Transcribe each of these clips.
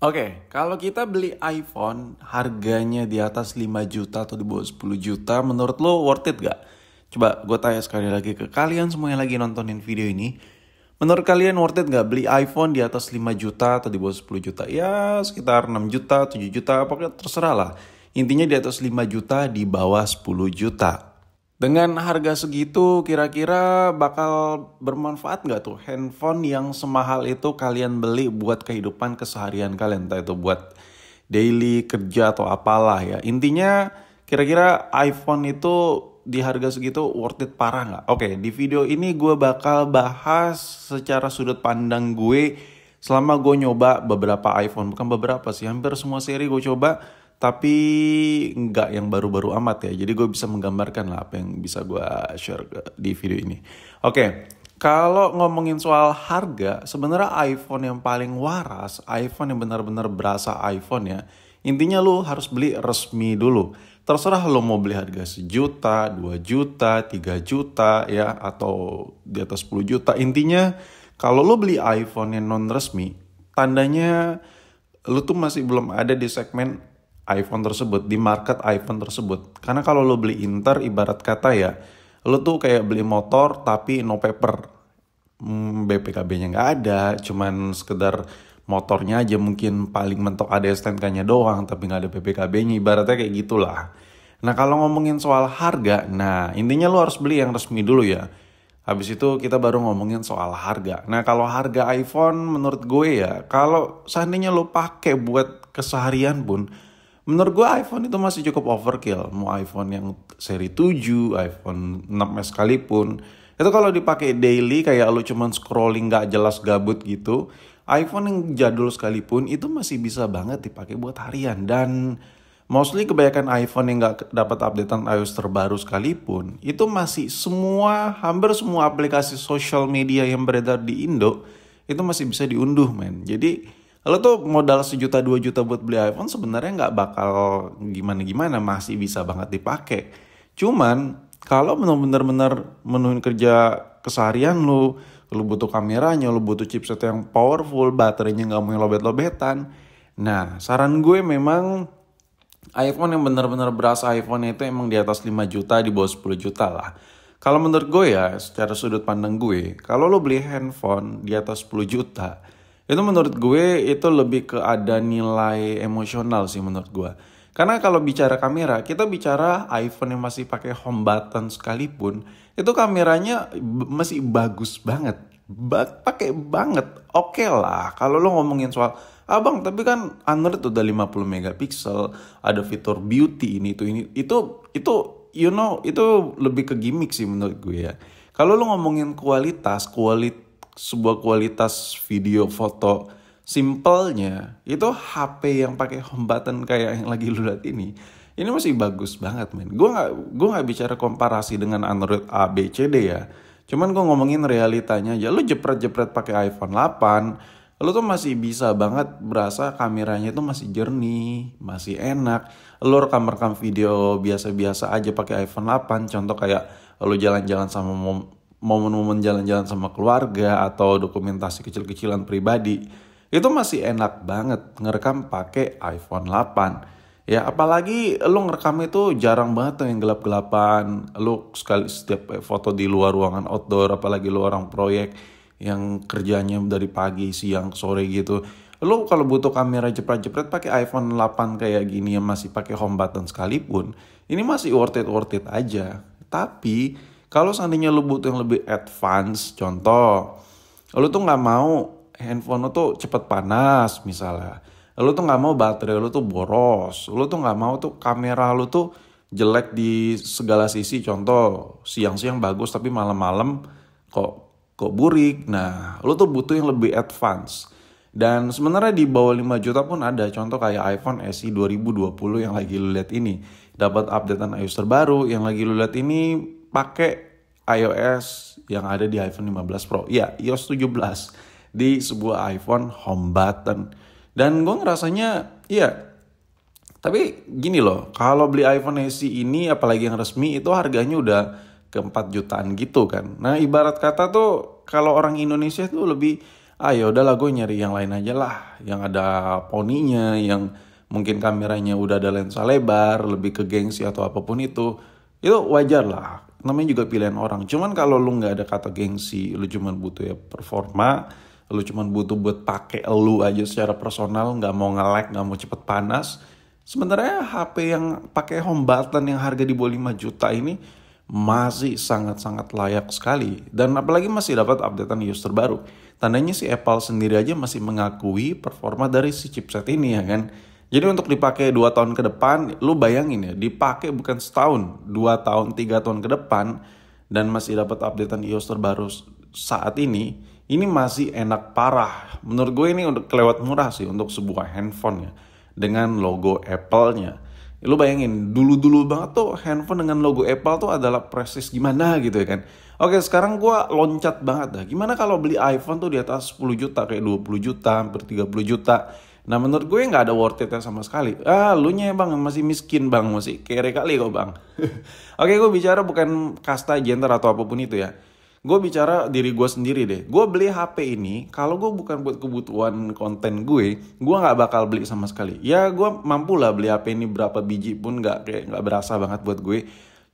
Oke, kalau kita beli iPhone harganya di atas 5 juta atau di bawah 10 juta, menurut lo worth it gak? Coba gue tanya sekali lagi ke kalian semua yang lagi nontonin video ini. Menurut kalian worth it gak beli iPhone di atas 5 juta atau di bawah 10 juta? Ya sekitar 6 juta, 7 juta, pokoknya terserah lah. Intinya di atas 5 juta, di bawah 10 juta. Dengan harga segitu kira-kira bakal bermanfaat nggak tuh handphone yang semahal itu kalian beli buat kehidupan keseharian kalian, entah itu buat daily, kerja atau apalah ya. Intinya kira-kira iPhone itu di harga segitu worth it parah nggak? Oke, di video ini gue bakal bahas secara sudut pandang gue selama gue nyoba beberapa iPhone. Bukan beberapa sih, hampir semua seri gue coba. Tapi nggak yang baru-baru amat ya. Jadi gue bisa menggambarkan lah apa yang bisa gue share di video ini. Oke, kalau ngomongin soal harga, sebenarnya iPhone yang paling waras, iPhone yang benar-benar berasa iPhone ya. Intinya lu harus beli resmi dulu. Terserah lu mau beli harga 1 juta, 2 juta, 3 juta ya, atau di atas 10 juta. Intinya kalau lu beli iPhone yang non resmi, tandanya lu tuh masih belum ada di segmen iPhone tersebut, di market iPhone tersebut. Karena kalau lo beli Inter, ibarat kata ya, lo tuh kayak beli motor tapi no paper. BPKB-nya nggak ada, cuman sekedar motornya aja mungkin paling mentok ada STNK-nya doang, tapi nggak ada BPKB-nya, ibaratnya kayak gitulah. Nah kalau ngomongin soal harga, nah intinya lo harus beli yang resmi dulu ya. Habis itu kita baru ngomongin soal harga. Nah kalau harga iPhone menurut gue ya, kalau seandainya lo pakai buat keseharian pun, menurut gue iPhone itu masih cukup overkill. Mau iPhone yang seri 7, iPhone 6s sekalipun. Itu kalau dipakai daily kayak lu cuman scrolling gak jelas gabut gitu. iPhone yang jadul sekalipun itu masih bisa banget dipakai buat harian. Dan mostly kebanyakan iPhone yang gak dapat updatean iOS terbaru sekalipun, itu masih hampir semua aplikasi social media yang beredar di Indo, itu masih bisa diunduh men. Jadi lo tuh modal 1 juta 2 juta buat beli iPhone sebenarnya nggak bakal gimana-gimana, masih bisa banget dipakai. Cuman kalau benar-benar menuhin kerja keseharian lo butuh kameranya, lo butuh chipset yang powerful, baterainya nggak mau yang lobet-lobetan. Nah, saran gue memang iPhone yang benar-benar berasa iPhone itu emang di atas 5 juta, di bawah 10 juta lah. Kalau menurut gue ya, secara sudut pandang gue, kalau lo beli handphone di atas 10 juta, itu menurut gue itu lebih ke ada nilai emosional sih menurut gue. Karena kalau bicara kamera, kita bicara iPhone yang masih pakai home button sekalipun, itu kameranya masih bagus banget. Pakai banget. Oke lah, kalau lo ngomongin soal, abang tapi kan Android udah 50 megapiksel, ada fitur beauty itu itu lebih ke gimmick sih menurut gue ya. Kalau lo ngomongin sebuah kualitas video foto simpelnya, itu HP yang pakai home button kayak yang lagi lu lihat ini masih bagus banget men. Gue nggak bicara komparasi dengan Android A B C D ya, cuman gue ngomongin realitanya aja. Lu jepret pakai iPhone 8, lu tuh masih bisa banget berasa kameranya itu masih jernih, masih enak. Lu rekam video biasa-biasa aja pakai iPhone 8, contoh kayak lu jalan-jalan sama momen-momen jalan-jalan sama keluarga atau dokumentasi kecil-kecilan pribadi, itu masih enak banget ngerekam pakai iPhone 8. Ya apalagi lu ngerekam itu jarang banget tuh yang gelap-gelapan. Lu setiap foto di luar ruangan outdoor, apalagi lu orang proyek yang kerjanya dari pagi, siang, sore gitu. Lu kalau butuh kamera jepret-jepret pakai iPhone 8 kayak gini yang masih pakai home button sekalipun, ini masih worth it aja. Tapi kalau seandainya lu butuh yang lebih advance, contoh, lu tuh nggak mau handphone lu tuh cepet panas misalnya, lu tuh nggak mau baterai lu tuh boros, lu tuh nggak mau tuh kamera lu tuh jelek di segala sisi, contoh siang-siang bagus tapi malam-malam kok burik. Nah, lu tuh butuh yang lebih advance. Dan sebenarnya di bawah 5 juta pun ada, contoh kayak iPhone SE 2020 yang lagi lu lihat ini, dapat updatean iOS terbaru, yang lagi lu lihat ini pakai iOS yang ada di iPhone 15 Pro. Ya, iOS 17 di sebuah iPhone home button. Dan gue ngerasanya, iya. Tapi gini loh, kalau beli iPhone SE ini apalagi yang resmi itu harganya udah ke 4 jutaan gitu kan. Nah, ibarat kata tuh kalau orang Indonesia tuh lebih ya udahlah gue nyari yang lain aja lah, yang ada poninya, yang mungkin kameranya udah ada lensa lebar, lebih ke gengsi atau apapun itu wajar lah. Namanya juga pilihan orang. Cuman kalau lu nggak ada kata gengsi, lu cuman butuh ya performa, lu cuman butuh buat pakai lu aja secara personal, nggak mau nge-lag, nggak mau cepet panas. Sebenarnya HP yang pakai home button yang harga di bawah 5 juta ini masih sangat-sangat layak sekali. Dan apalagi masih dapat updatean iOS terbaru. Tandanya si Apple sendiri aja masih mengakui performa dari si chipset ini ya kan. Jadi untuk dipakai 2 tahun ke depan, lu bayangin ya, dipakai bukan setahun, 2 tahun, 3 tahun ke depan, dan masih dapat updatean iOS terbaru saat ini masih enak parah. Menurut gue ini udah kelewat murah sih untuk sebuah handphone ya, dengan logo Apple-nya. Lu bayangin, dulu-dulu banget tuh handphone dengan logo Apple tuh adalah prestis gimana gitu ya kan. Oke, sekarang gue loncat banget dah. Gimana kalau beli iPhone tuh di atas 10 juta, kayak 20 juta, hampir 30 juta. Nah menurut gue nggak ada worth it-nya sama sekali. Lu nya bang masih miskin bang, masih kere kali kok bang. Oke, gue bicara bukan kasta, gender atau apapun itu ya. Gue bicara diri gue sendiri deh. Gue beli HP ini, kalau gue bukan buat kebutuhan konten gue nggak bakal beli sama sekali. Ya gue mampu lah beli HP ini berapa biji pun nggak berasa banget buat gue.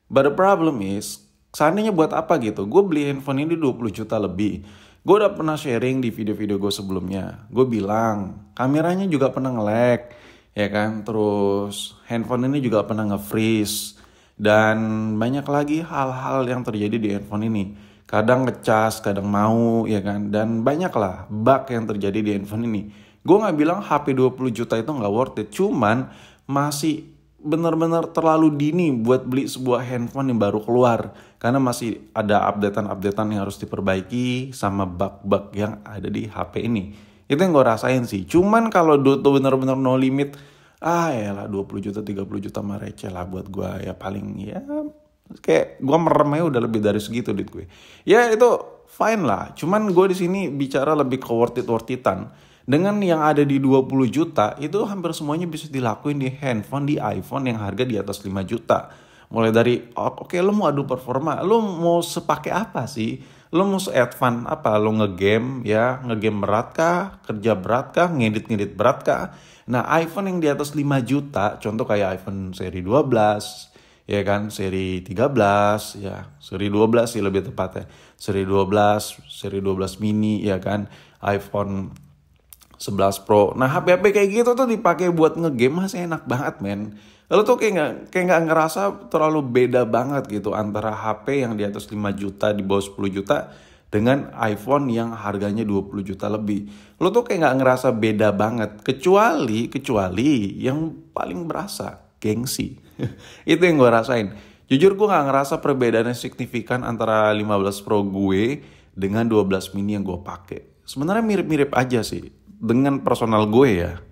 But the problem is, seandainya buat apa gitu? Gue beli handphone ini 20 juta lebih. Gue udah pernah sharing di video-video gue sebelumnya. Gue bilang, kameranya juga pernah nge-lag, ya kan? Terus handphone ini juga pernah nge-freeze. Dan banyak lagi hal-hal yang terjadi di handphone ini. Kadang ngecas, kadang mau, ya kan? Dan banyak lah bug yang terjadi di handphone ini. Gue gak bilang HP 20 juta itu gak worth it. Cuman masih benar-benar terlalu dini buat beli sebuah handphone yang baru keluar. Karena masih ada updatean-updatean yang harus diperbaiki sama bug-bug yang ada di HP ini. Itu yang gue rasain sih. Cuman kalau tuh benar-benar no limit, ya lah 20 juta, 30 juta mah receh lah buat gue. Ya paling ya kayak gue merem aja udah lebih dari segitu duit gue. Ya itu fine lah. Cuman gue di sini bicara lebih ke worth it-an. Dengan yang ada di 20 juta itu hampir semuanya bisa dilakuin di handphone, di iPhone yang harga di atas 5 juta. Mulai dari oke, lo mau adu performa, lo mau sepake apa sih? Lo mau se-advance apa? Lo ngegame ya, ngegame berat kah? Kerja berat kah? Ngedit-ngedit berat kah? Nah iPhone yang di atas 5 juta, contoh kayak iPhone seri 12, ya kan, seri 13, ya seri 12 sih lebih tepatnya, seri 12, seri 12 mini, ya kan, iPhone 11 Pro. Nah HP-HP kayak gitu tuh dipakai buat ngegame masih enak banget men. Lalu tuh kayak nggak ngerasa terlalu beda banget gitu antara HP yang di atas 5 juta, di bawah 10 juta dengan iPhone yang harganya 20 juta lebih. Lo tuh kayak nggak ngerasa beda banget, kecuali yang paling berasa gengsi. Itu yang gue rasain. Jujur gue gak ngerasa perbedaannya signifikan antara 15 Pro gue dengan 12 mini yang gue pakai. Sebenarnya mirip-mirip aja sih dengan personal gue ya.